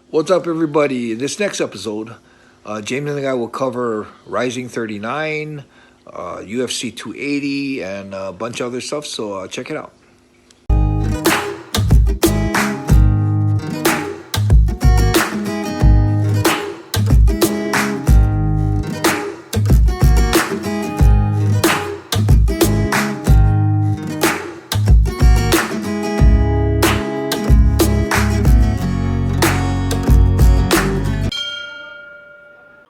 What's up, everybody? In this next episode, James and I will cover Rising 39, UFC 280, and a bunch of other stuff. So check it out.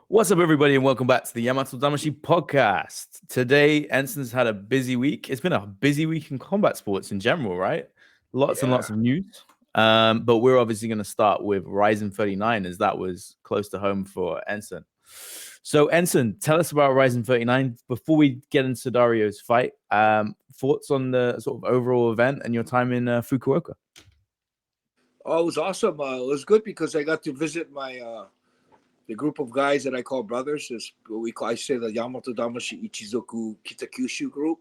What's up, everybody, and welcome back to the Yamatodamashii podcast. Today, Enson's had a busy week. It's been a busy week in combat sports in general, right? Lots and lots of news. But we're obviously going to start with Rizin 39, as that was close to home for Enson. So, Enson, tell us about Rizin 39 before we get into Sudario's fight. Thoughts on the sort of overall event and your time in Fukuoka? Oh, it was awesome. It was good because I got to visit my the group of guys that I call brothers. Is what I say the Yamatodamashii Ichizoku Kitakyushu group,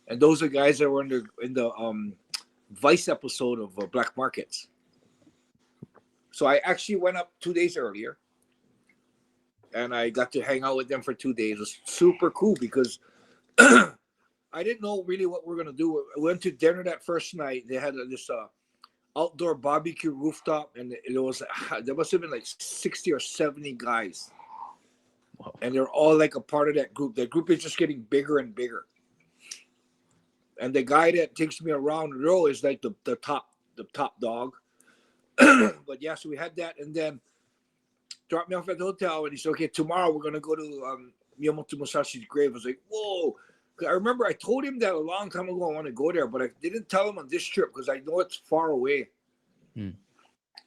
and those are guys that were in the Vice episode of Black Markets. So I actually went up 2 days earlier, and I got to hang out with them for 2 days. It was super cool because I didn't know really what we're gonna do. I went to dinner that first night. They had this outdoor barbecue rooftop, and there must have been like 60 or 70 guys. Wow. And they're all like a part of that group. That group is just getting bigger and bigger. And the guy that takes me around the row is like the top dog. But yeah, so we had that, and then dropped me off at the hotel, and he said, okay, tomorrow we're gonna go to MUSASHI'S grave. I was like, whoa. I remember I told him that a long time ago I want to go there, but I didn't tell him on this trip because I know it's far away.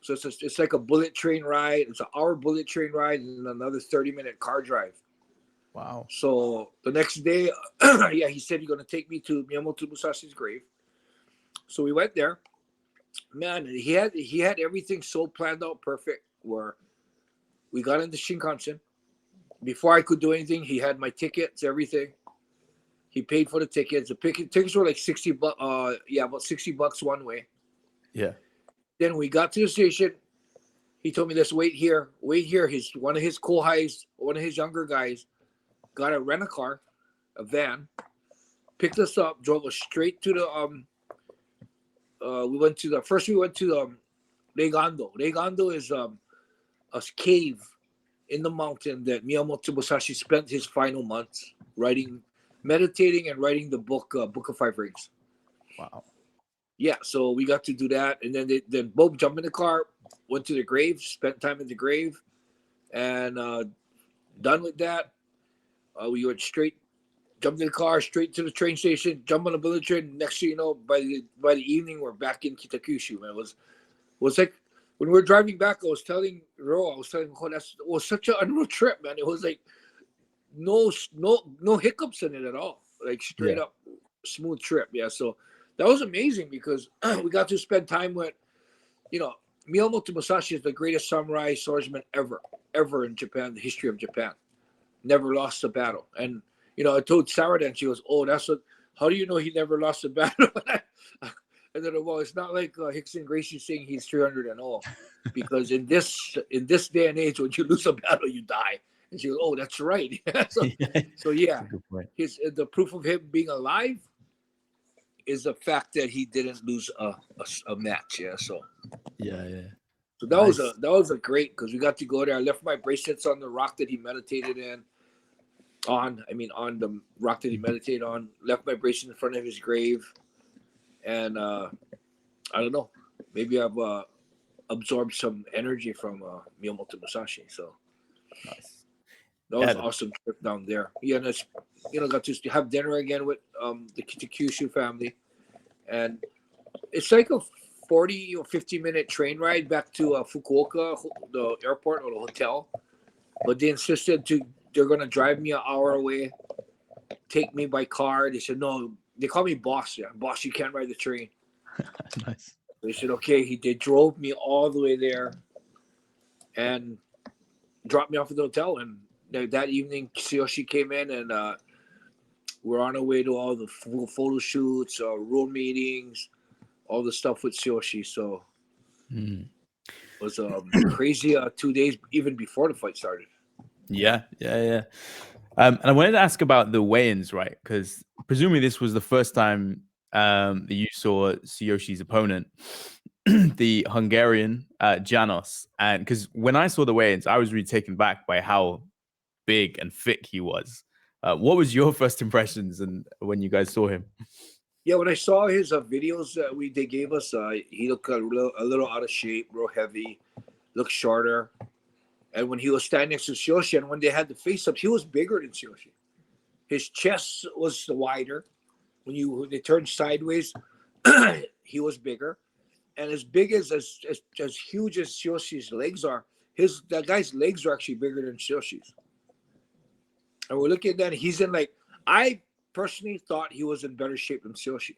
So it's like a bullet train ride. It's an hour bullet train ride and another 30-minute car drive. Wow. So the next day, yeah, he said he's going to take me to MUSASHI'S grave. So we went there. Man, he had everything so planned out perfect where we got into Shinkansen. Before I could do anything, he had my tickets, everything. He paid for the tickets. The tickets were like $60. About $60 one way. Yeah. Then we got to the station. He told me, "Let's wait here. Wait here." One of his kohais, one of his younger guys, got a rent-a-car, a van, picked us up, drove us straight to the we went to the Reigando. Reigando is a cave in the mountain that Miyamoto Musashi spent his final months meditating and writing the book of Five Rings. Wow. Yeah, so we got to do that, and then Bob jumped in the car, went to the grave, spent time at the grave, and done with that. We went jumped in the car, straight to the train station, jumped on the bullet train. Next thing you know, by the evening, we're back in Kitakyushu. Man, it was like when we were driving back. I was telling Ro, it was such an unreal trip, man. It was like no hiccups in it at all. Like straight up smooth trip. Yeah, so that was amazing because we got to spend time with, Miyamoto Musashi is the greatest samurai swordsman ever in Japan, the history of Japan. Never lost a battle. And, I told Sarah then, she goes, oh, how do you know he never lost a battle? And then, well, it's not like Hickson Gracie saying he's 300-0, because in this day and age, when you lose a battle, you die. And she goes, oh, that's right. So yeah, the proof of him being alive is the fact that he didn't lose a match. Yeah. So yeah. So that was a great, because we got to go there. I left my bracelets on the rock that he meditated on the rock that he meditated on. Left my bracelet in front of his grave, and I don't know. Maybe I've absorbed some energy from Miyamoto Musashi. So nice. That was an awesome trip down there. Yeah, and it's, got to have dinner again with the Kyushu family, and it's like a 40 or 50-minute train ride back to Fukuoka, the airport or the hotel. But they insisted they're going to drive me an hour away, take me by car. They said, no, they call me boss. Yeah, boss, you can't ride the train. Nice. They said, okay. They drove me all the way there and dropped me off at the hotel. And that evening, Tsuyoshi came in, and we're on our way to all the photo shoots, room meetings, all the stuff with Tsuyoshi. So was crazy 2 days even before the fight started. Yeah. And I wanted to ask about the weigh-ins, right? Because presumably this was the first time that you saw TSUYOSHI'S opponent, the Hungarian Janos. And because when I saw the weigh-ins, I was really taken back by how big and thick he was. What was your first impressions and when you guys saw him? Yeah, when I saw his videos that they gave us, he looked a little out of shape, real heavy, looked shorter. And when he was standing next to TSUYOSHI, and when they had the face-ups, he was bigger than TSUYOSHI. His chest was wider. When they turned sideways, he was bigger. And as big as huge as TSUYOSHI's legs are, that guy's legs are actually bigger than TSUYOSHI's. And we're looking at that, he's in I personally thought he was in better shape than TSUYOSHI.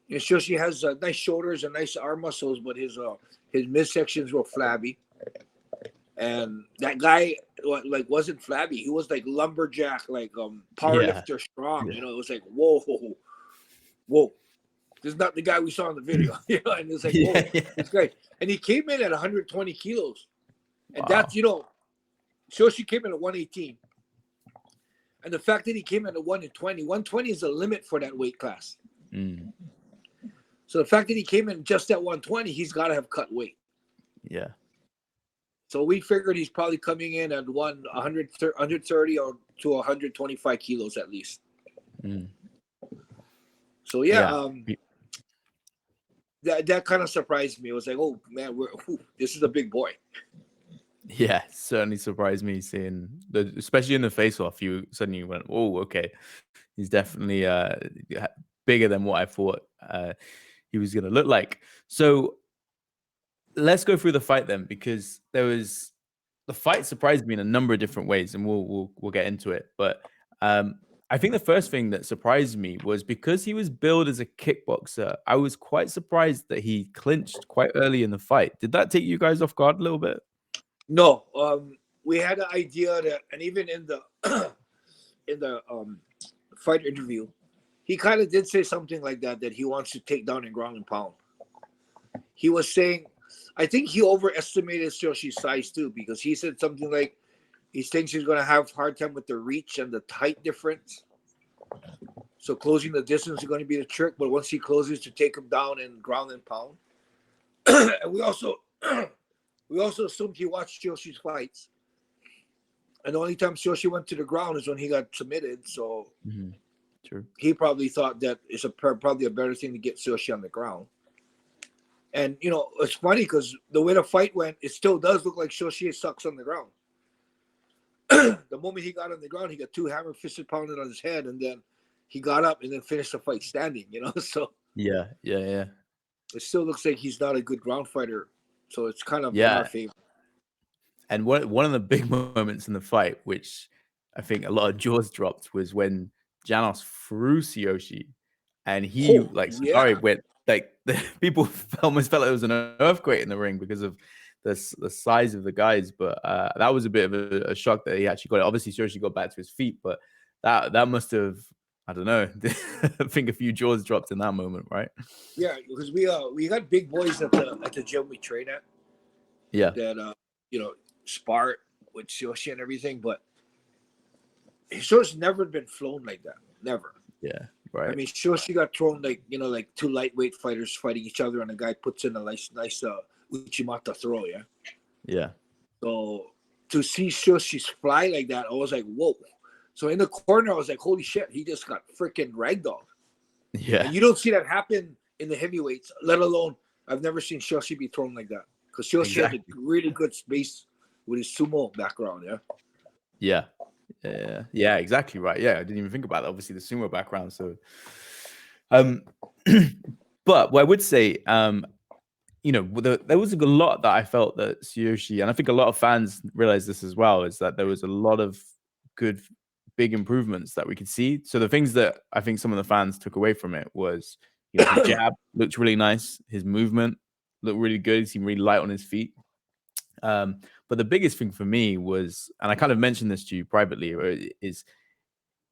And TSUYOSHI has nice shoulders and nice arm muscles, but his midsections were flabby. And that guy wasn't flabby. He was like lumberjack, powerlifter strong. Yeah. It was like, whoa. This is not the guy we saw in the video. And it's like, whoa, this guy. And he came in at 120 kilos. And that's, TSUYOSHI came in at 118. And the fact that he came in at 120 is the limit for that weight class. Mm. So the fact that he came in just at 120, he's got to have cut weight. Yeah. So we figured he's probably coming in at 130 or to 125 kilos at least. Mm. So that kind of surprised me. It was like, oh man, this is a big boy. Yeah, certainly surprised me seeing especially in the face-off. You suddenly went, oh, okay, he's definitely bigger than what I thought he was going to look like. So let's go through the fight then, because the fight surprised me in a number of different ways, and we'll get into it. But I think the first thing that surprised me was because he was billed as a kickboxer, I was quite surprised that he clinched quite early in the fight. Did that take you guys off guard a little bit? No, we had an idea that, and even in the fight interview, he kind of did say something like that he wants to take down and ground and pound. He was saying, I think he overestimated TSUYOSHI's size too, because he said something like he thinks he's going to have a hard time with the reach and the height difference. So closing the distance is going to be the trick, but once he closes, to take him down and ground and pound. And we also assumed he watched TSUYOSHI's fights. And the only time TSUYOSHI went to the ground is when he got submitted. So True. He probably thought that it's probably a better thing to get TSUYOSHI on the ground. And, it's funny because the way the fight went, it still does look like TSUYOSHI sucks on the ground. The moment he got on the ground, he got 2 hammer fists pounded on his head, and then he got up and then finished the fight standing, So Yeah. it still looks like he's not a good ground fighter. So it's kind of in our favor. And one of the big moments in the fight, which I think a lot of jaws dropped, was when Janos threw TSUYOSHI, and he Sudario went the people almost felt like it was an earthquake in the ring because of the size of the guys. But that was a bit of a shock that he actually got it. Obviously, TSUYOSHI got back to his feet, but that must have, I don't know. I think a few jaws dropped in that moment, right? Yeah, because we got big boys at the gym we train at. Yeah. That spar with TSUYOSHI and everything, but TSUYOSHI's never been flown like that. Never. Yeah. Right. I mean, TSUYOSHI got thrown like 2 lightweight fighters fighting each other, and a guy puts in a nice Uchimata throw. Yeah. Yeah. So to see TSUYOSHI's fly like that, I was like, whoa. So in the corner, I was like, holy shit, he just got freaking ragdolled. Yeah. And you don't see that happen in the heavyweights, let alone I've never seen TSUYOSHI be thrown like that. Because TSUYOSHI had a really good space with his sumo background, Yeah, exactly right. Yeah, I didn't even think about that. Obviously, the sumo background. So, but what I would say, there was a lot that I felt that TSUYOSHI, and I think a lot of fans realize this as well, is that there was a lot of good, big improvements that we could see. So the things that I think some of the fans took away from it was, his jab looked really nice, his movement looked really good, he seemed really light on his feet. But the biggest thing for me was, and I kind of mentioned this to you privately, is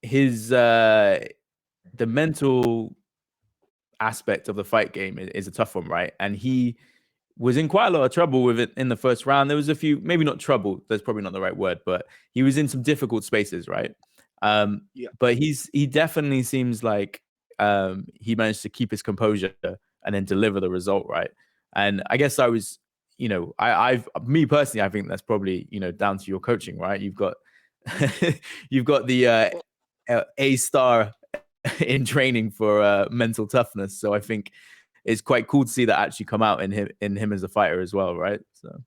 his the mental aspect of the fight game is a tough one, right? And he was in quite a lot of trouble with it in the first round. There was a few, maybe not trouble, that's probably not the right word, but he was in some difficult spaces, right? Yeah. But he definitely seems like he managed to keep his composure and then deliver the result, right? And I guess I was, you know, me personally, I think that's probably, you know, down to your coaching, right? You've got you've got the A star in training for mental toughness. So I think it's quite cool to see that actually come out in him as a fighter as well, right? So,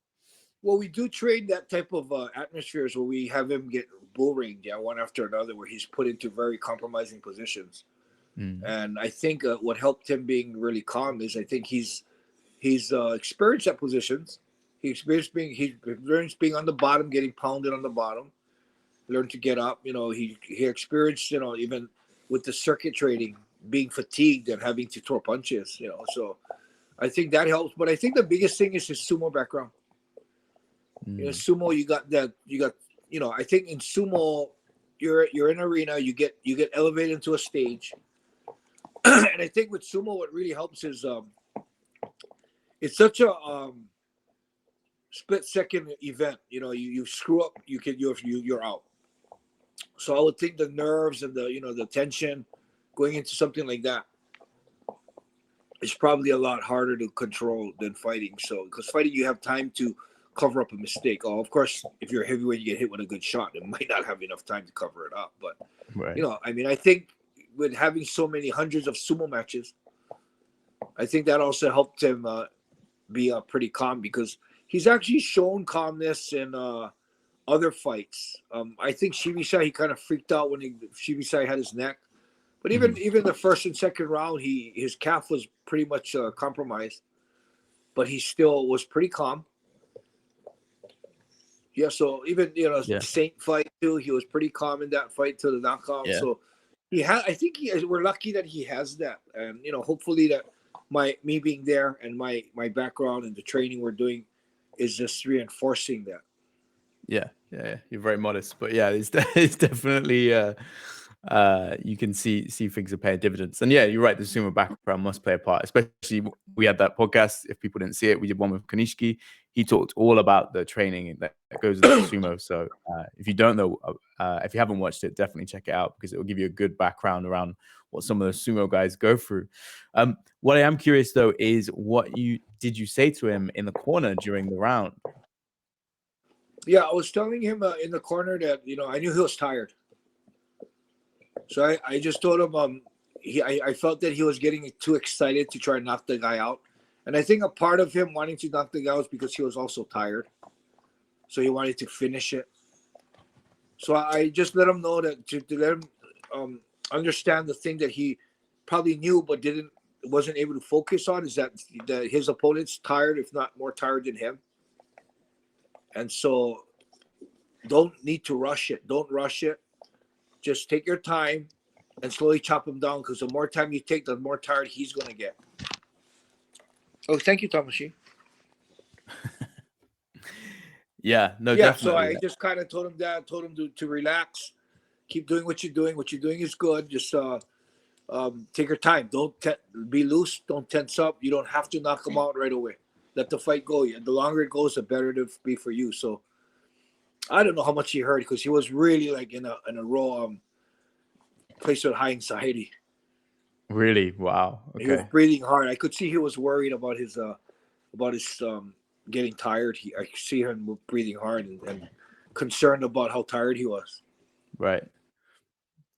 well, we do trade that type of atmospheres where we have him get bull ringed, one after another, where he's put into very compromising positions. And I think what helped him being really calm is I think he's experienced at positions. He experienced being on the bottom, getting pounded on the bottom. Learned to get up. You know, he experienced, you know, even with the circuit trading, being fatigued and having to throw punches, you know. So I think that helps. But I think the biggest thing is his sumo background. You know, sumo, you got, you know, I think in sumo, you're in an arena, you get elevated into a stage. And I think with sumo, what really helps is it's such a split-second event. You know, you screw up, you're out. So I would think the nerves and the tension going into something like that is probably a lot harder to control than fighting. So because fighting, you have time to cover up a mistake. Oh, of course, if you're a heavyweight, you get hit with a good shot, it might not have enough time to cover it up. But you know, I mean, I think with having so many hundreds of sumo matches, I think that also helped him be pretty calm, because he's actually shown calmness in other fights. I think Shibisai, he kind of freaked out when Shibisai had his neck. But even the first and second round, his calf was pretty much compromised, but he still was pretty calm. Yeah, so even Saint fight too, he was pretty calm in that fight to the knockout. Yeah. So I think we're lucky that he has that, and hopefully that me being there and my background and the training we're doing is just reinforcing that. Yeah, you're very modest, but yeah, it's definitely you can see things are paying dividends. And yeah, you're right, the sumo background must play a part. Especially we had that podcast. If people didn't see it, we did one with Kanishiki. He talked all about the training that goes into sumo. So if you don't know, if you haven't watched it, definitely check it out, because it will give you a good background around what some of the sumo guys go through. What I am curious though is did you say to him in the corner during the round? Yeah, I was telling him in the corner that I knew he was tired. So I just told him I felt that he was getting too excited to try and knock the guy out. And I think a part of him wanting to knock the guy out was because he was also tired. So he wanted to finish it. So I just let him know that to let him understand the thing that he probably knew but wasn't able to focus on is that his opponent's tired, if not more tired than him. And so don't need to rush it. Don't rush it. Just take your time and slowly chop him down, because the more time you take, the more tired he's going to get. Oh, thank you, Tamashii. Yeah, no, yeah, definitely. So I just kind of told him to relax. Keep doing what you're doing. What you're doing is good. Just take your time. Don't be loose. Don't tense up. You don't have to knock him out right away. Let the fight go. The longer it goes, the better it'll be for you. So I don't know how much he heard, because he was really like in a raw place with high anxiety. Really? Wow. Okay. He was breathing hard. I could see he was worried about his getting tired. I could see him breathing hard and concerned about how tired he was. Right.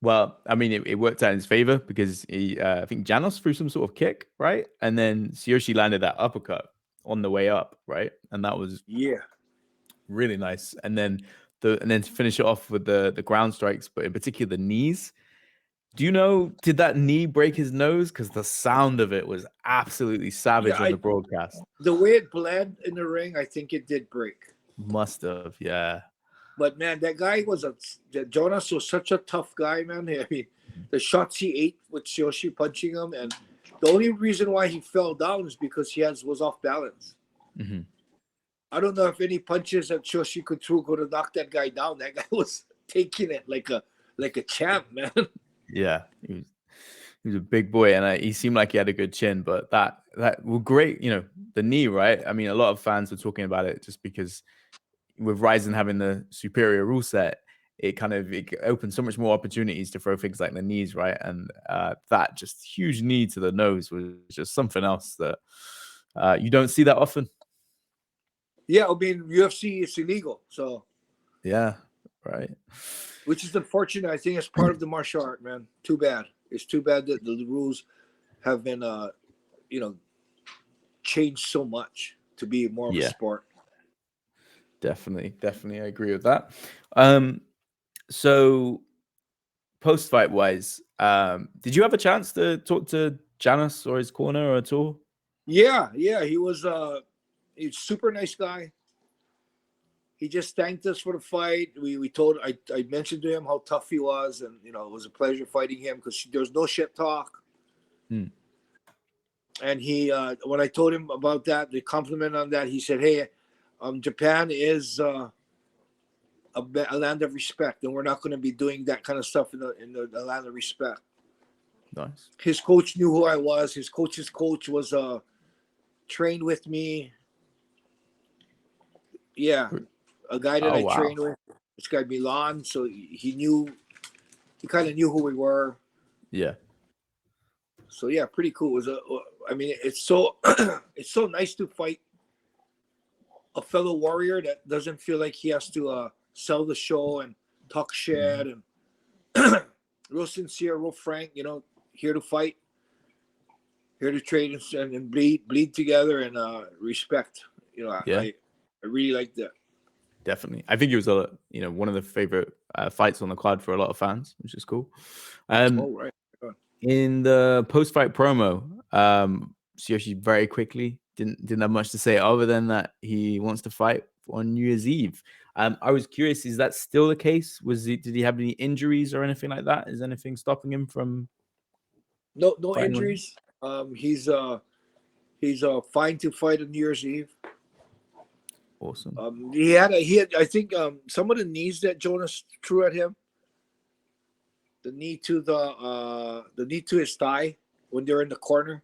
Well, I mean, it worked out in his favor, because I think Janos threw some sort of kick, right? And then Tsuyoshi landed that uppercut on the way up, right? And that was really nice. And then to finish it off with the ground strikes, but in particular the knees. Do you know, did that knee break his nose? Because the sound of it was absolutely savage on the broadcast. The way it bled in the ring, I think it did break. Must have, yeah. But man, that guy Janos was such a tough guy, man. I mean, the shots he ate with Tsuyoshi punching him, and the only reason why he fell down is because he was off balance. Mm-hmm. I don't know if any punches that Tsuyoshi could throw could have knocked that guy down. That guy was taking it like a champ, man. Yeah, he was a big boy, and he seemed like he had a good chin. But that well, great, the knee, right? I mean, a lot of fans were talking about it just because with Rizin having the superior rule set, it opens so much more opportunities to throw things like the knees, right? And that just huge knee to the nose was just something else that you don't see that often. Yeah, I mean, UFC is illegal, so yeah, right. Which is unfortunate. I think it's part of the martial art, man. Too bad. It's too bad that the rules have been, changed so much to be more of a sport. Definitely, I agree with that. So post-fight wise, did you have a chance to talk to Janos or his corner at all? Yeah, he was he's a super nice guy. He just thanked us for the fight. I mentioned to him how tough he was, and it was a pleasure fighting him because there was no shit talk. And he, when I told him about that, the compliment on that, he said, "Hey, Japan is a land of respect, and we're not going to be doing that kind of stuff in the land of respect." Nice. His coach knew who I was. His coach's coach was trained with me. Yeah, a guy that I trained with. This guy Milan, so he kind of knew who we were. Yeah. So yeah, pretty cool. It's so it's so nice to fight a fellow warrior that doesn't feel like he has to sell the show and talk shit and real sincere, real frank. Here to fight, here to trade and bleed together and respect. I really like that. Definitely, I think it was one of the favorite fights on the card for a lot of fans, which is cool. Right. In the post-fight promo, Tsuyoshi very quickly didn't have much to say other than that he wants to fight on New Year's Eve. I was curious, is that still the case? Did he have any injuries or anything like that? Is anything stopping him from? No injuries. He's fine to fight on New Year's Eve. Awesome. He had I think some of the knees that Janos threw at him. The knee to his thigh when they were in the corner.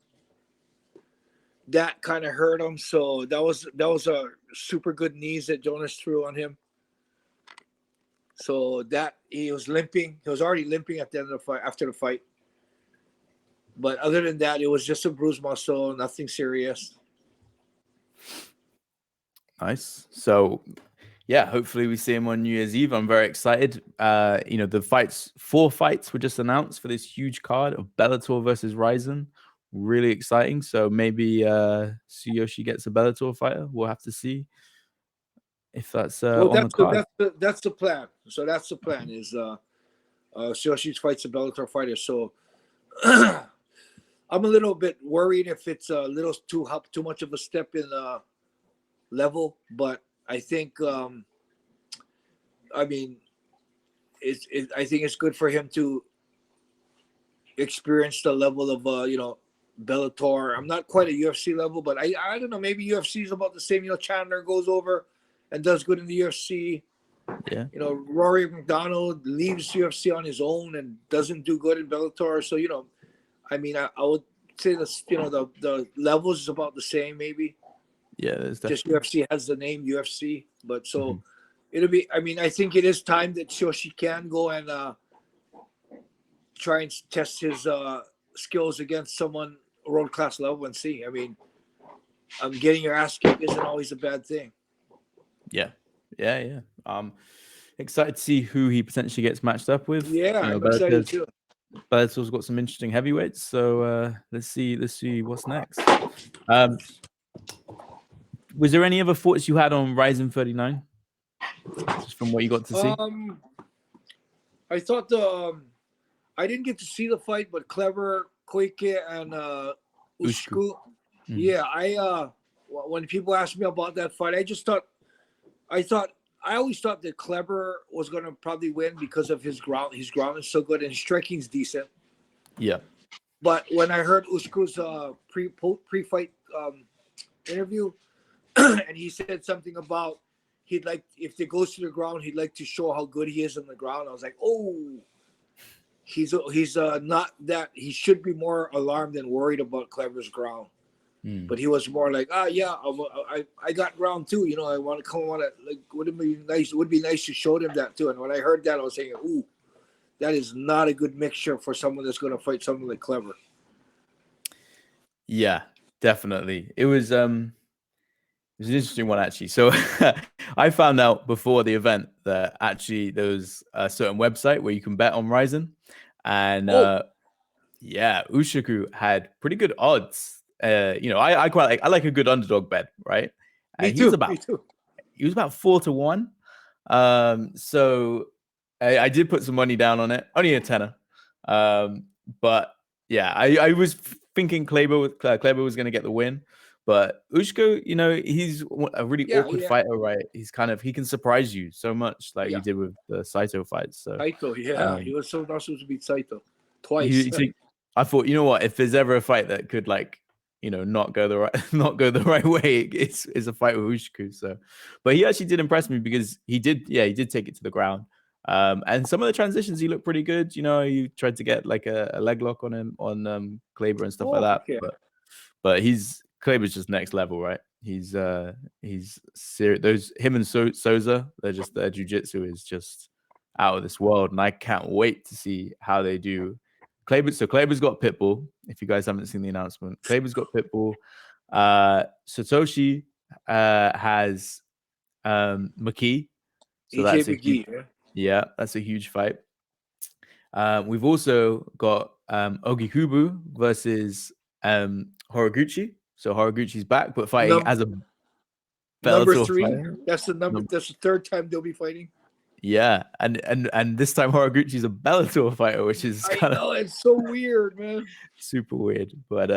That kind of hurt him. So that was a super good knees that Janos threw on him. So that he was limping. He was already limping at the end of the fight after the fight. But other than that, it was just a bruised muscle, nothing serious. Nice. So yeah, hopefully we see him on New Year's Eve. I'm very excited. The 4 fights were just announced for this huge card of Bellator versus Rizin. Really exciting. So maybe Tsuyoshi gets a Bellator fighter. We'll have to see if that's on the card. That's the plan. So that's the plan is Tsuyoshi fights a Bellator fighter. So I'm a little bit worried if it's a little too much of a step in level, but I think I think it's good for him to experience the level of Bellator. I'm not quite a UFC level, but I don't know, maybe UFC is about the same. Chandler goes over and does good in the UFC. Yeah. Rory McDonald leaves UFC on his own and doesn't do good in Bellator. So I would say the levels is about the same maybe. Yeah, there's just UFC has the name UFC, but so it'll be. I think it is time that Tsuyoshi can go and try and test his skills against someone world class level and see. Getting your ass kicked isn't always a bad thing. Yeah. Excited to see who he potentially gets matched up with. Yeah, I'm excited too. Bellator's got some interesting heavyweights, so let's see what's next. Was there any other thoughts you had on Rizin 39? Just from what you got to see? I thought I didn't get to see the fight, but KLEBER, Koike, and USHIKU. Yeah, when people asked me about that fight, I always thought that KLEBER was gonna probably win because of his ground. His ground is so good and his striking's decent. Yeah. But when I heard USHIKU's pre-fight interview, and he said something about he'd like, if it goes to the ground, he'd like to show how good he is on the ground. I was like, oh, he's not that. He should be more alarmed and worried about KLEBER's ground. But he was more like, I got ground too. I want to like, would it be nice? It would be nice to show them that too. And when I heard that, I was saying, ooh, that is not a good mixture for someone that's going to fight someone like KLEBER. Yeah, definitely. It was an interesting one actually. So I found out before the event that actually there was a certain website where you can bet on Rizin, and yeah, USHIKU had pretty good odds. I quite like a good underdog bet, right? Me He was too. He was about 4-1. So I did put some money down on it, only a tenner. But yeah, I was thinking KLEBER was going to get the win, but USHIKU, he's a really awkward fighter, right? He can surprise you so much, like he did with the Saito fights. So Saito, he was not supposed to beat Saito twice. I thought, you know what, if there's ever a fight that could not go the right way, it's a fight with USHIKU. So, but he actually did impress me because he did take it to the ground. And some of the transitions, he looked pretty good. He tried to get like a leg lock on him on KLEBER and stuff like that. Yeah. But KLEBER's just next level, right? He's serious. Him and Souza, their jiu-jitsu is just out of this world, and I can't wait to see how they do. KLEBER's got Pitbull. If you guys haven't seen the announcement, KLEBER's got Pitbull. Satoshi has McKee. So that's that's a huge fight. We've also got Ogikubu versus Horiguchi. So Horiguchi's back, but fighting as a number 3. fighter. That's the third time they'll be fighting. Yeah, and this time Horiguchi's a Bellator fighter, which is it's so weird, man. Super weird, but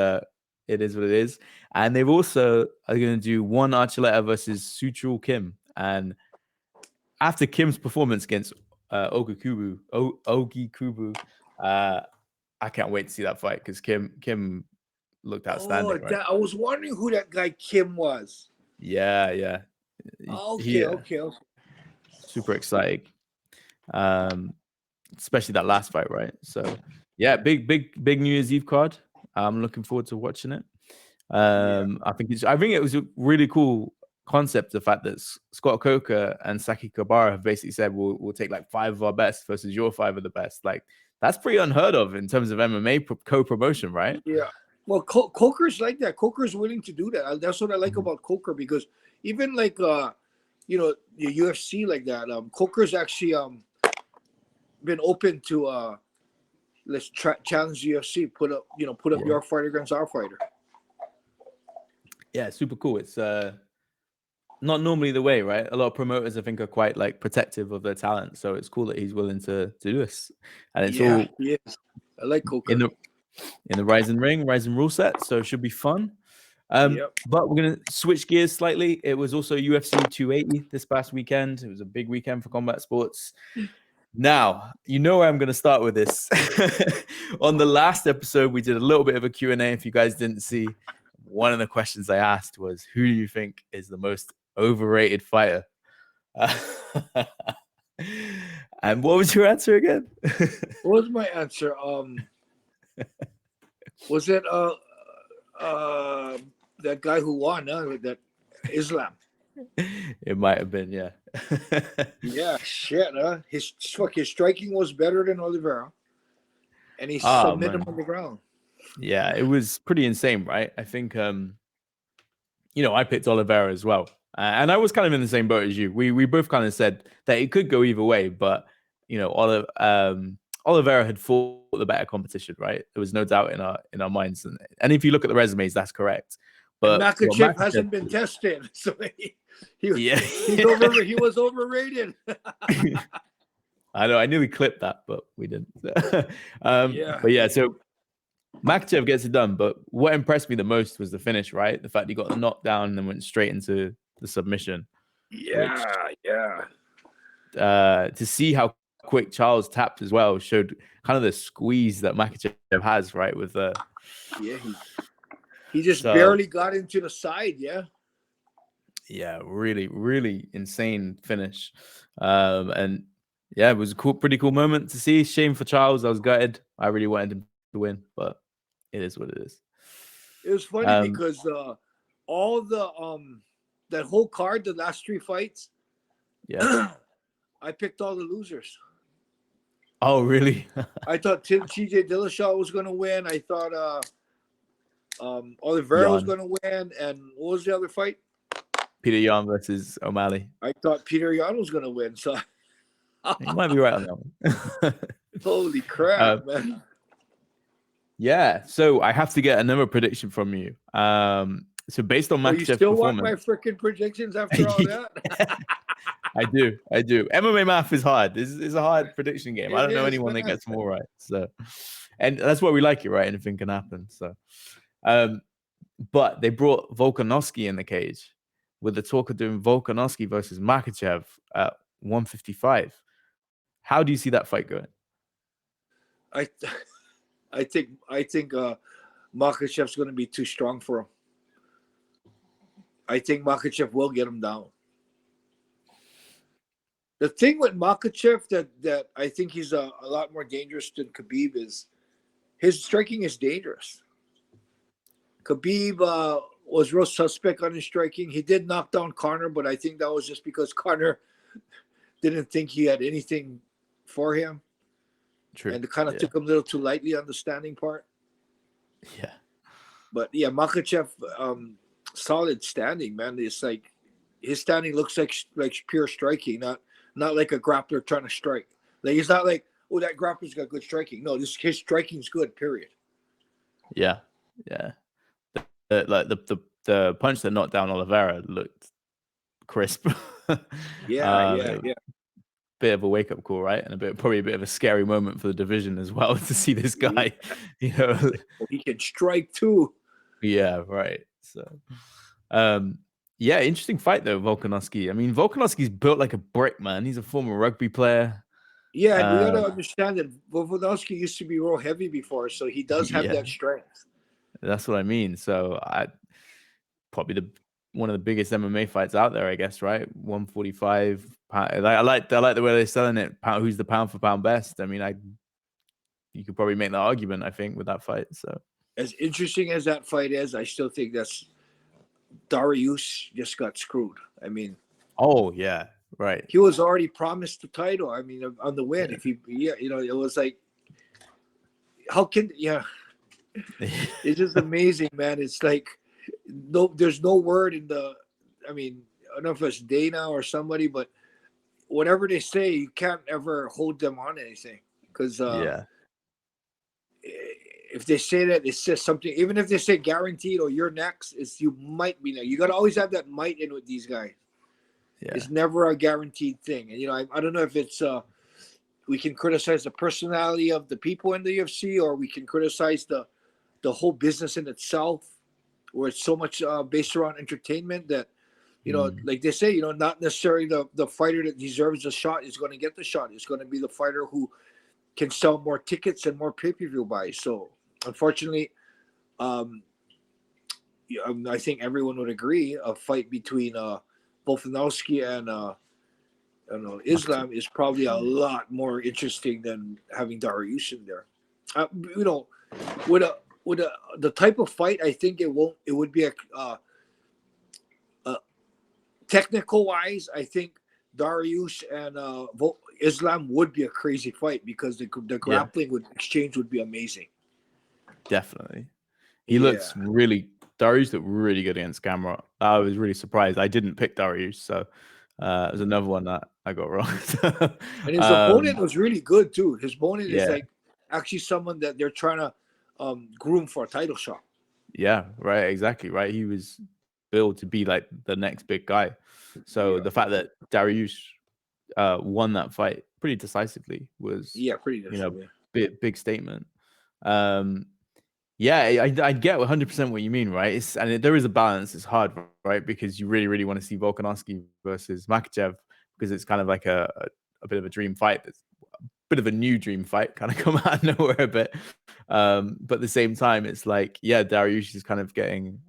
it is what it is. And they've also are going to do one Archuleta versus Suchul Kim. And after Kim's performance against Ogikubu, I can't wait to see that fight because Kim looked outstanding. Right? I was wondering who that guy Kim was. Yeah. Okay. Super exciting. Especially that last fight, right? So yeah, big New Year's Eve card. I'm looking forward to watching it. I think it was a really cool concept, the fact that Scott Coker and Saki Kabara have basically said we'll take like 5 of our best versus your 5 of the best. Like that's pretty unheard of in terms of MMA co-promotion, right? Yeah. Well, Coker's like that. Coker's willing to do that. That's what I like about Coker, because even like the UFC like that, Coker's actually been open to let's challenge the UFC, put up your fighter against our fighter. Yeah, super cool. It's not normally the way, right? A lot of promoters, I think, are quite like protective of their talent. So it's cool that he's willing to do this. And it's all he is. I like Coker. In the Rizin ring, Rizin rule set. So it should be fun. But we're gonna switch gears slightly. It was also UFC 280 this past weekend. It was a big weekend for combat sports. Now, where I'm going to start with this. On the last episode, we did a little bit of a Q&A. If you guys didn't see, one of the questions I asked was, who do you think is the most overrated fighter? And what was your answer again? What was my answer? Was it that guy who won? That Islam. It might have been, yeah. Yeah, shit. His striking was better than Oliveira, and he submitted him on the ground. Yeah, it was pretty insane, right? I think, I picked Oliveira as well, and I was kind of in the same boat as you. We both kind of said that it could go either way, but Oliveira had fought the better competition, right? There was no doubt in our minds, and if you look at the resumes, that's correct. But Makhachev hasn't been tested, so he was overrated. I know. I knew we clipped that, but we didn't. But yeah, so Makhachev gets it done. But what impressed me the most was the finish, right? The fact he got the knockdown and then went straight into the submission. Yeah. To see how quick Charles tapped as well showed kind of the squeeze that Makhachev has, right? With he just barely got into the side, Yeah, really, really insane finish. And Yeah, it was a pretty cool moment to see. Shame for Charles. I was gutted. I really wanted him to win, but it is what it is. It was funny because all the that whole card, the last 3 fights, yeah, I picked all the losers. Oh, really? I thought TJ Dillashaw was going to win. I thought Oliveira was Yan. going to win. And what was the other fight? Peter Yan versus O'Malley. I thought Peter Yan was going to win. So you might be right on that one. Holy crap, man. Yeah, so I have to get another prediction from you. So based on Makhachev's you still performance, want my freaking predictions after all that? I do. MMA math is hard. This is a hard prediction game. I don't know anyone that gets more right. So, and that's why we like it, right? Anything can happen. So, but they brought Volkanovski in the cage with the talk of doing Volkanovski versus Makhachev at 155. How do you see that fight going? I think Makhachev's going to be too strong for him. I think Makhachev will get him down. The thing with Makhachev that I think he's a lot more dangerous than Khabib is his striking is dangerous. Khabib was real suspect on his striking. He did knock down Conor, but I think that was just because Conor didn't think he had anything for him. True. And it kind of took him a little too lightly on the standing part. Yeah. But yeah, Makhachev, solid standing, man. It's like his standing looks like pure striking, not like a grappler trying to strike. Like it's not like, oh, that grappler's got good striking. No, his striking's good, period. Yeah. The punch that knocked down Oliveira looked crisp. Yeah. Bit of a wake-up call, right? And probably a bit of a scary moment for the division as well to see this guy, you know. He can strike too. Yeah, right. So yeah, interesting fight though, Volkanovski. I mean, Volkanovski's built like a brick, man. He's a former rugby player. Yeah, and we gotta understand that Volkanovski used to be real heavy before, so he does have that strength. That's what I mean. So probably one of the biggest MMA fights out there, I guess, right? 145. I like the way they're selling it. Who's the pound for pound best? I mean, you could probably make that argument, I think, with that fight. So as interesting as that fight is, I still think that's Dariush just got screwed. I mean, oh yeah, right. He was already promised the title. I mean, on the win. If it was like, how can it's just amazing, man. It's like there's no word in the. I mean, I don't know if it's Dana or somebody, but whatever they say, you can't ever hold them on anything because if they say that, it says something. Even if they say guaranteed or you're next, you might be next. You got to always have that might in with these guys. Yeah. It's never a guaranteed thing. And I don't know if it's we can criticize the personality of the people in the UFC, or we can criticize the whole business in itself, where it's so much based around entertainment that like they say, not necessarily the fighter that deserves the shot is going to get the shot. It's going to be the fighter who can sell more tickets and more pay-per-view buys. So unfortunately, I think everyone would agree a fight between Volkanovski and Islam is probably a lot more interesting than having Dariush in there. With the type of fight, I think it would be a technical wise, I think Dariush and Islam would be a crazy fight because the grappling exchange would be amazing. Definitely. Dariush looked really good against camera. I was really surprised. I didn't pick Dariush, so it was another one that I got wrong. And his opponent was really good too. His opponent is like actually someone that they're trying to groom for a title shot. Yeah, right, exactly, right. He was built to be like the next big guy. So the fact that Dariush won that fight pretty decisively was pretty decisively. Big statement. Yeah, I get 100% what you mean, right? There is a balance. It's hard, right? Because you really, really want to see Volkanovski versus Makhachev because it's kind of like a bit of a dream fight. It's a bit of a new dream fight, kind of come out of nowhere a bit. But at the same time, it's like, Dariush is kind of getting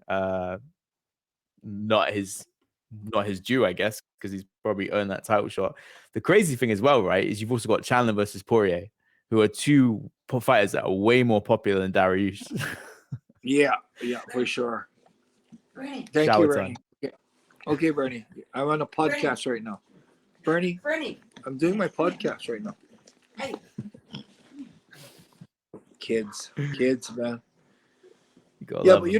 not his not his due, I guess, because he's probably earned that title shot. The crazy thing as well, right, is you've also got Chandler versus Poirier, who are two fighters that are way more popular than Dariush. Yeah, for sure. Bernie. Thank Shower you, Bernie. time. Yeah. Okay, Bernie. I'm on a podcast right now. Bernie, I'm doing my podcast right now. Hey. Kids, man. Yeah, but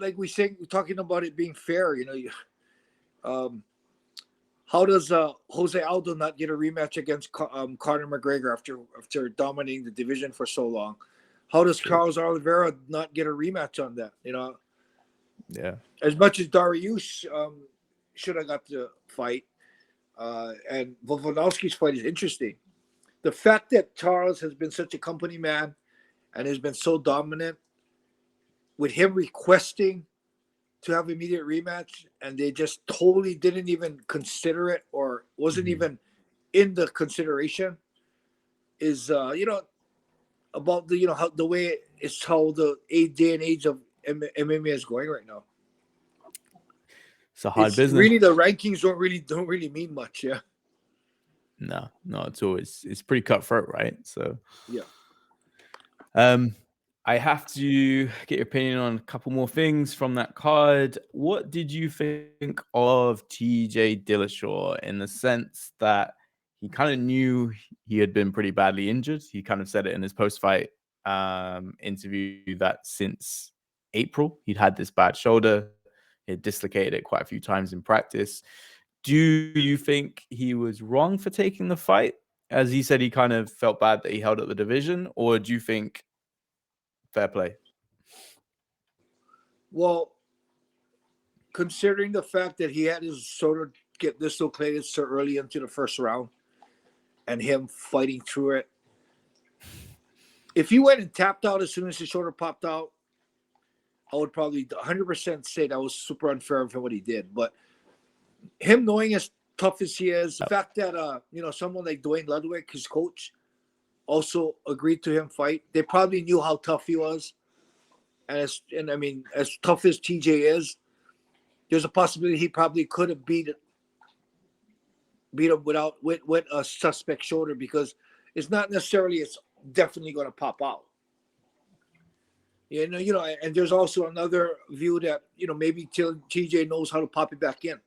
like we're talking about it being fair. How does Jose Aldo not get a rematch against Conor McGregor after dominating the division for so long? How does Charles Oliveira not get a rematch on that? Yeah. As much as Dariush should have got the fight, and Volkanovski's fight is interesting. The fact that Charles has been such a company man and has been so dominant, with him requesting to have immediate rematch, and they just totally didn't even consider it or wasn't even in the consideration, is about the how the way it's how the day and age of MMA is going right now. It's a hard business. Really, the rankings don't really mean much. Yeah. No, not at all. It's pretty cutthroat, right? So yeah. I have to get your opinion on a couple more things from that card. What did you think of TJ Dillashaw, in the sense that he kind of knew he had been pretty badly injured? He kind of said it in his post-fight interview that since April, he'd had this bad shoulder. He had dislocated it quite a few times in practice. Do you think he was wrong for taking the fight? As he said, he kind of felt bad that he held up the division, or do you think fair play? Well, considering the fact that he had his shoulder get dislocated so early into the first round and him fighting through it, if he went and tapped out as soon as his shoulder popped out, I would probably 100% say that was super unfair of him what he did. But him knowing as tough as he is, the fact that someone like Dwayne Ludwig, his coach, also agreed to him fight. They probably knew how tough he was, and as tough as TJ is, there's a possibility he probably could have beat him with a suspect shoulder, because it's not necessarily it's definitely going to pop out. And there's also another view that maybe TJ knows how to pop it back in.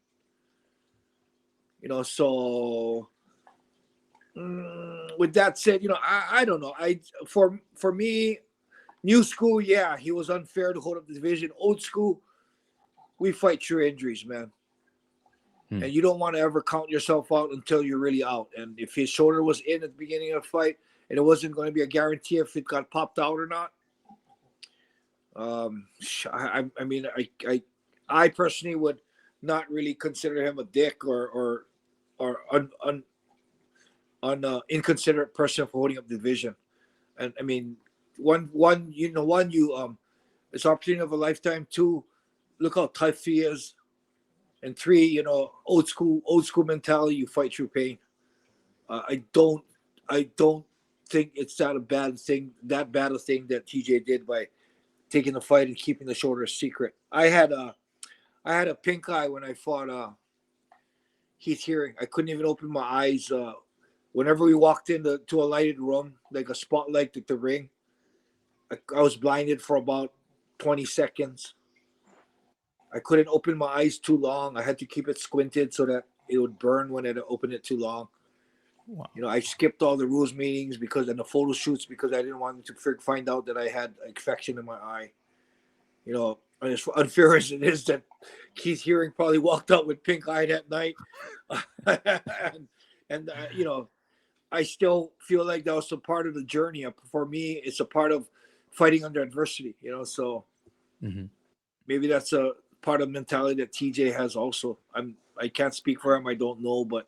So with that said, I don't know. For me, new school, yeah, he was unfair to hold up the division. Old school, we fight through injuries, man. And you don't want to ever count yourself out until you're really out. And if his shoulder was in at the beginning of the fight, and it wasn't going to be a guarantee if it got popped out or not. I personally would not really consider him a dick or inconsiderate person for holding up the division. And I mean, one, it's opportunity of a lifetime. Two, look how tough he is. And three, old school mentality. You fight through pain. I don't think it's that bad a thing that TJ did by taking the fight and keeping the shoulder a secret. I had a pink eye when I fought Keith Hearing. I couldn't even open my eyes. Whenever we walked into a lighted room, like a spotlight at the ring, I was blinded for about 20 seconds. I couldn't open my eyes too long. I had to keep it squinted so that it would burn when I opened it too long. Wow. I skipped all the rules meetings and the photo shoots because I didn't want to find out that I had infection in my eye. And as unfair as it is that Keith Hearing probably walked out with pink eye that night. and I still feel like that was a part of the journey. For me, it's a part of fighting under adversity, so maybe that's a part of mentality that TJ has also. I can't speak for him. I don't know, but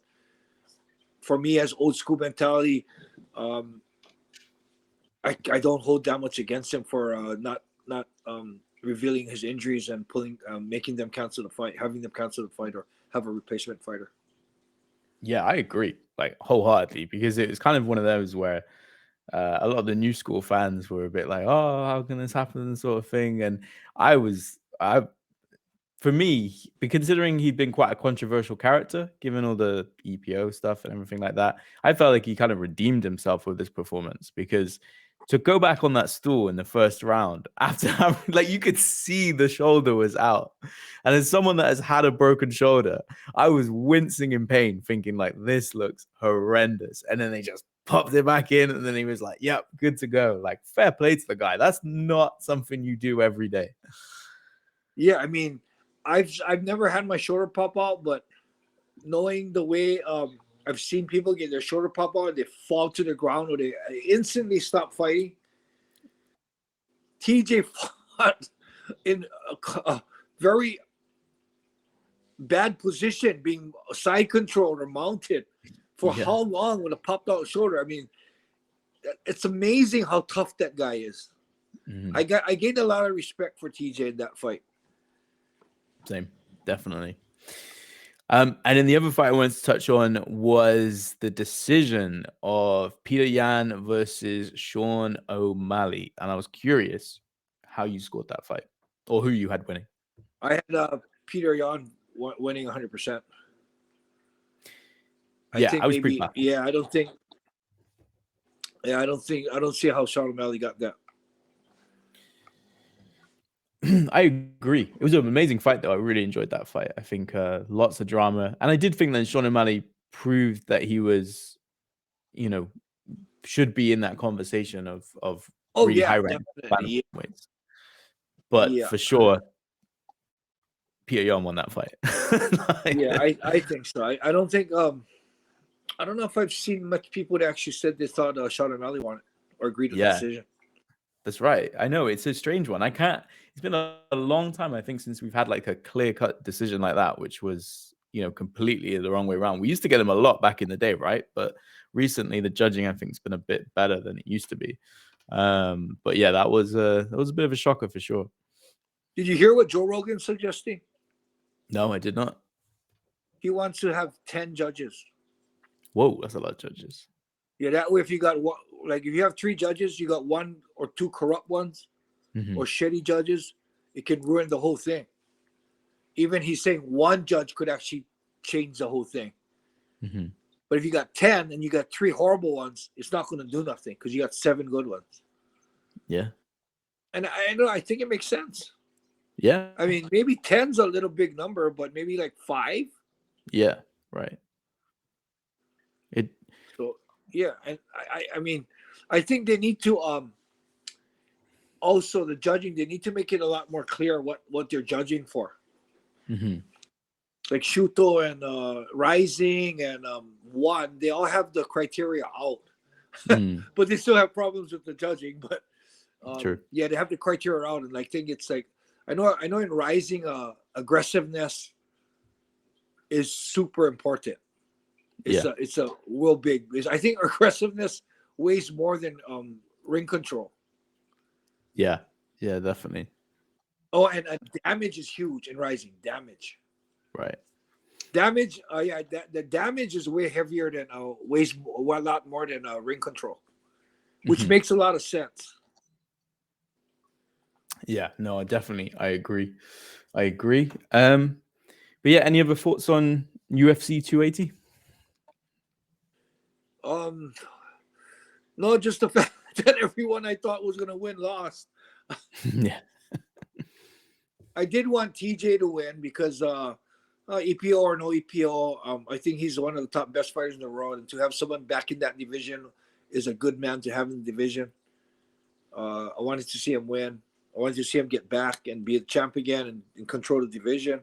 for me, as old school mentality, I don't hold that much against him for not revealing his injuries and making them cancel the fight, having them cancel the fight or have a replacement fighter. Yeah, I agree, like wholeheartedly, because it was kind of one of those where a lot of the new school fans were a bit like, "Oh, how can this happen?" sort of thing. And for me, considering he'd been quite a controversial character, given all the EPO stuff and everything like that, I felt like he kind of redeemed himself with this performance, because to go back on that stool in the first round after having, like, you could see the shoulder was out. And as someone that has had a broken shoulder, I was wincing in pain, thinking like, this looks horrendous. And then they just popped it back in, and then he was like, yep, good to go. Like, fair play to the guy. That's not something you do every day. Yeah, I mean, I've never had my shoulder pop out, but knowing the way I've seen people get their shoulder pop out and they fall to the ground or they instantly stop fighting. TJ fought in a very bad position, being side controlled or mounted for how long with a popped out shoulder. I mean, it's amazing how tough that guy is. Mm-hmm. I gained a lot of respect for TJ in that fight. Same, definitely. And then the other fight I wanted to touch on was the decision of Peter Yan versus Sean O'Malley. And I was curious how you scored that fight, or who you had winning. I had Peter Yan winning 100%. I was pretty happy. Yeah, I don't see how Sean O'Malley got that. I agree. It was an amazing fight, though. I really enjoyed that fight. I think lots of drama. And I did think that Sean O'Malley proved that he was, should be in that conversation of really high-ranked weights. But for sure, Peter Yan won that fight. I think so. I don't think I don't know if I've seen much people that actually said they thought Sean O'Malley won it or agreed with the decision. That's right. I know it's a strange one. It's been a long time, I think, since we've had like a clear-cut decision like that, which was, completely the wrong way around. We used to get them a lot back in the day, right? But recently the judging, I think, has been a bit better than it used to be. But yeah, that was a bit of a shocker for sure. Did you hear what Joe Rogan's suggesting? No, I did not. He wants to have 10 judges. Whoa, that's a lot of judges. Yeah, that way if you got one, like if you have 3 judges, you got 1 or 2 corrupt ones or shitty judges, it can ruin the whole thing. Even he's saying 1 judge could actually change the whole thing. But if you got 10 and you got 3 horrible ones, it's not going to do nothing because you got 7 good ones. Yeah. And I think it makes sense. Yeah. I mean, maybe 10's a little big number, but maybe like 5. Yeah, right. So yeah, and I mean, I think they need to also the judging, they need to make it a lot more clear what they're judging for. Like Shuto and Rising and One, they all have the criteria out, but they still have problems with the judging. But yeah, they have the criteria out, and I think it's like I know in Rising, aggressiveness is super important. It's a real big. I think aggressiveness weighs more than ring control. Yeah, definitely. Oh, and damage is huge in Rising. Damage. Right. Damage. The damage is way heavier than weighs a lot more than ring control, which makes a lot of sense. Yeah. No, I agree. But yeah, any other thoughts on UFC 280? No, just the fact that everyone I thought was gonna win lost. Yeah. I did want TJ to win because EPO or no EPO, I think he's one of the top best fighters in the world, and to have someone back in that division is a good man to have in the division. I wanted to see him win. I wanted to see him get back and be a champ again and control the division.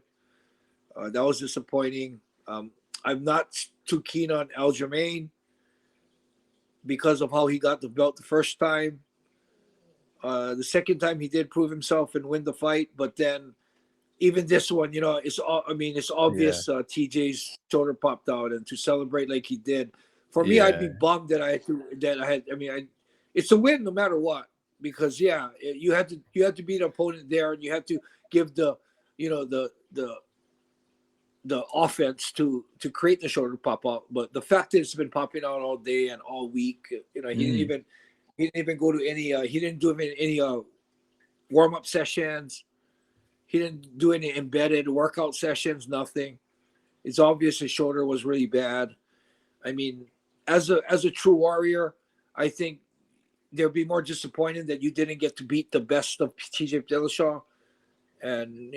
That was disappointing. I'm not too keen on ALJO because of how he got the belt the first time. The second time he did prove himself and win the fight, but then even this one, it's obvious TJ's shoulder popped out, and to celebrate like he did, for me, I'd be bummed that it's a win no matter what, because you had to beat the opponent there, and you had to give the offense to create the shoulder pop out. But the fact that it's been popping out all day and all week, he didn't even go to any he didn't do any warm-up sessions. He didn't do any embedded workout sessions, nothing. It's obvious his shoulder was really bad. I mean, as a true warrior, I think they'll be more disappointed that you didn't get to beat the best of TJ Dillashaw. And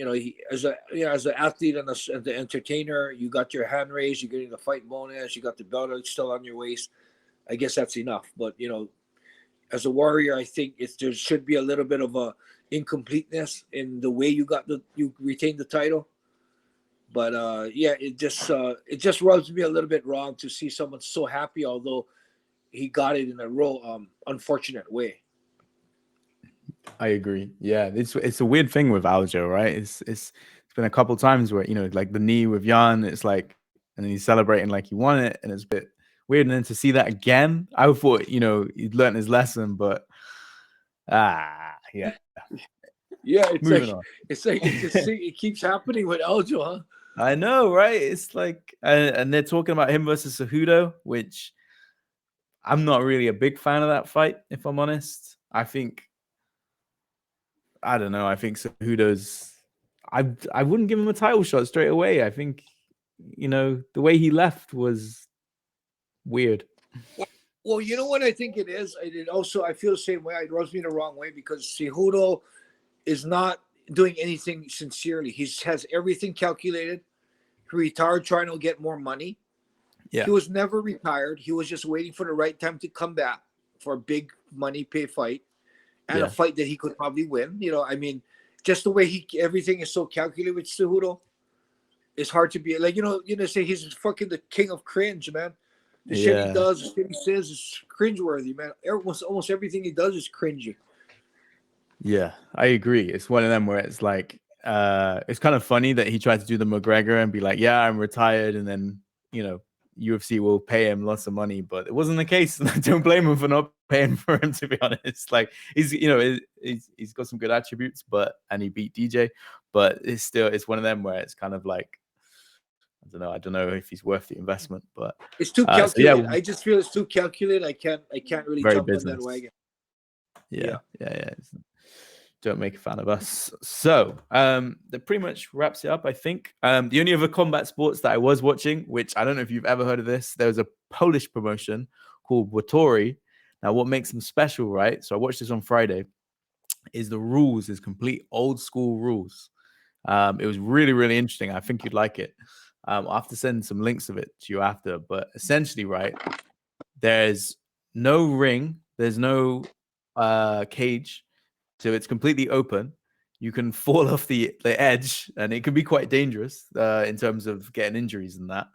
as an athlete and as the entertainer, you got your hand raised, you're getting the fight bonus, you got the belt still on your waist. I guess that's enough. But as a warrior, I think there should be a little bit of a incompleteness in the way you retained the title. But it just rubs me a little bit wrong to see someone so happy, although he got it in a real unfortunate way. I agree. Yeah, it's a weird thing with Aljo, right? It's been a couple times where like the knee with Jan, it's like, and then he's celebrating like he won it, and it's a bit weird. And then to see that again, I thought he'd learned his lesson, but yeah. Yeah, it keeps happening with Aljo, huh? I know, right? It's like, and they're talking about him versus CEJUDO, which I'm not really a big fan of that fight, if I'm honest. I don't know. I think CEJUDO's. I wouldn't give him a title shot straight away. I think, the way he left was weird. Well, you know what I think it is? I feel the same way. It rubs me the wrong way because CEJUDO is not doing anything sincerely. He has everything calculated. He retired trying to get more money. Yeah. He was never retired. He was just waiting for the right time to come back for a big money pay fight and a fight that he could probably win. I mean, just the way everything is so calculated with CEJUDO, it's hard to be like, say he's fucking the king of cringe, man. The shit he does, the shit he says is cringeworthy, man. Almost everything he does is cringy. Yeah, I agree. It's one of them where it's like, it's kind of funny that he tried to do the McGregor and be like, yeah, I'm retired. And then, UFC will pay him lots of money, but it wasn't the case. And I don't blame him for not paying for him, to be honest. Like he's got some good attributes, and he beat DJ, but it's one of them where it's kind of like, I don't know if he's worth the investment, but it's too calculated. I just feel it's too calculated. I can't really jump on that wagon. Yeah. Don't make a fan of us. So that pretty much wraps it up, I think. The only other combat sports that I was watching, which I don't know if you've ever heard of this, there was a Polish promotion called WOTORE. Now, what makes them special, right? So I watched this on Friday, is the rules is complete old school rules. It was really, really interesting. I think you'd like it. I'll have to send some links of it to you after. But essentially, right, there's no ring, there's no cage. So it's completely open. You can fall off the edge, and it can be quite dangerous in terms of getting injuries and that.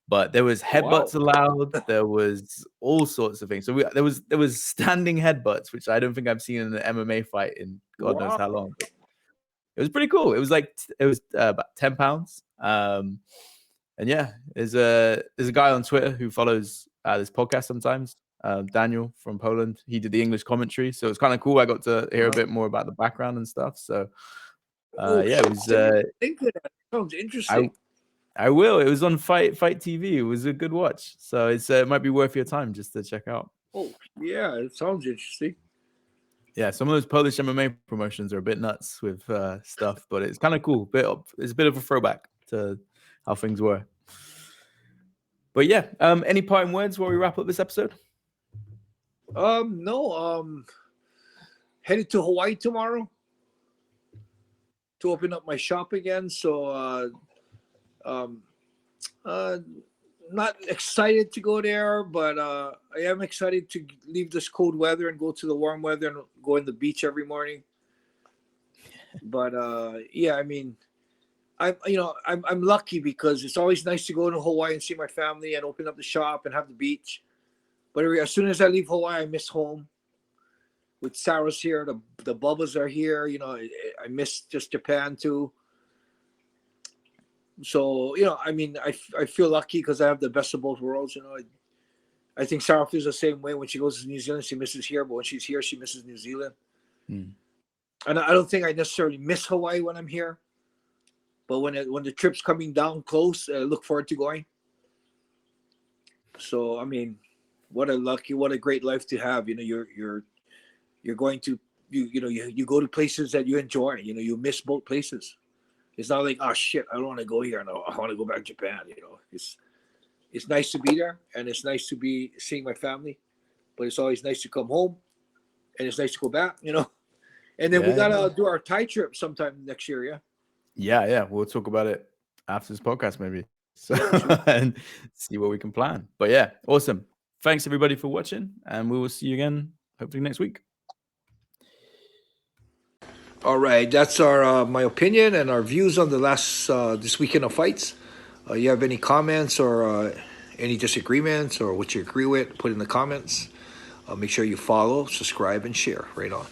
But there was headbutts allowed. There was all sorts of things. So there was standing headbutts, which I don't think I've seen in an MMA fight in God knows how long. But it was pretty cool. It was about £10. And yeah, there's a guy on Twitter who follows this podcast sometimes. Daniel from Poland, he did the English commentary, so it's kind of cool. I got to hear a bit more about the background and stuff. So it was sounds interesting. I will. It was on Fight TV. It was a good watch, so it might be worth your time just to check out. Oh yeah, it sounds interesting. Yeah, some of those Polish MMA promotions are a bit nuts with stuff, but it's kind of cool. It's a bit of a throwback to how things were. But yeah, any parting words while we wrap up this episode? No. Headed to Hawaii tomorrow to open up my shop again. So, not excited to go there, but I am excited to leave this cold weather and go to the warm weather and go in the beach every morning. But yeah, I mean, I'm lucky because it's always nice to go to Hawaii and see my family and open up the shop and have the beach. But as soon as I leave Hawaii, I miss home. With Sarah's here, the Bubbas are here. I miss just Japan too. So, I mean, I feel lucky because I have the best of both worlds. I think Sarah feels the same way when she goes to New Zealand. She misses here, but when she's here, she misses New Zealand. And I don't think I necessarily miss Hawaii when I'm here. But when the trip's coming down close, I look forward to going. So, I mean, what a great life to have. You're going to you go to places that you enjoy. You miss both places. It's not like, oh shit, I don't want to go here. No, I want to go back to Japan. You know, it's nice to be there, and it's nice to be seeing my family, but it's always nice to come home, and it's nice to go back. You know, and then we gotta do our Thai trip sometime next year. Yeah. Yeah. We'll talk about it after this podcast, maybe. So and see what we can plan. But yeah, awesome. Thanks everybody for watching, and we will see you again hopefully next week. All right, that's our my opinion and our views on the last this weekend of fights. You have any comments or any disagreements or what you agree with? Put in the comments. Make sure you follow, subscribe, and share. Right on.